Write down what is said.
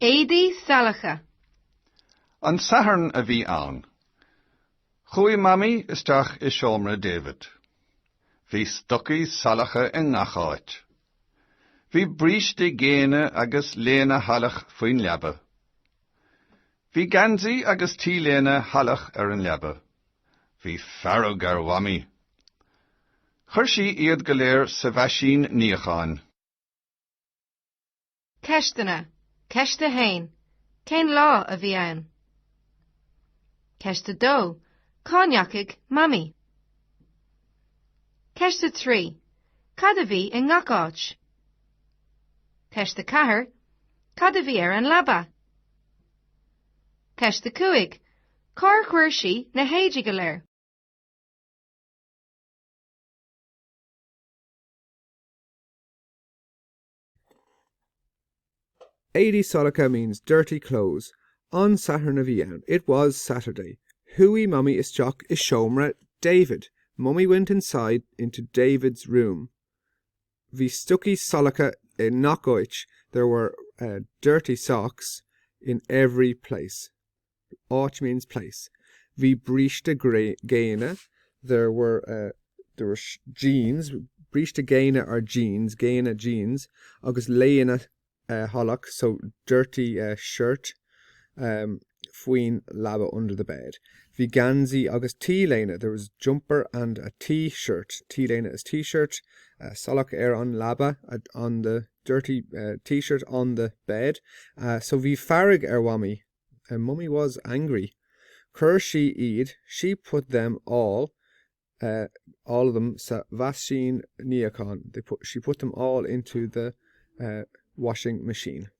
Éadaí Salacha. An saharn a bhí ann. Chuaigh mammy isteach I seomra David. Bhí stocaí salacha in ngacháit. Bhí bríste géine agus léana halach faoin leaba. Bhí gansaí agus tíléana halach an leaba. Bhí farag wammy. Chuir sí iad go léir sa bhaisín níocháin. Ceistena, ceiste hain, cén lá a bhí ann. Ceiste dó, cáneachig mammy. Ceiste trí, cad a bhí in ngacáit. Ceiste cathair, cad a bhí an leaba. Ceiste cuaig, cór chuir sí na héide go léir. Éadaí Salacha means dirty clothes. On Saturn a bhí ann. It was Saturday. Hughie mummy isteach I seomra David. Mummy went inside into David's room. Bhí stocaí salacha in knockoich. There were dirty socks in every place. Och means place. Bhí bríste géine. There were jeans. Bríste géine are jeans. Géine jeans. Agus léana halach, so dirty shirt. Fuoin laba under the bed. Bhí gansaí agus tíléine. There was jumper and a t-shirt. Tíléine is t-shirt. Salach an laba on the dirty t-shirt on the bed. So bhí farag wammy. Mummy was angry. Cur she iad. She put them all of them sa bhaisín níocháin. She put them all into the washing machine.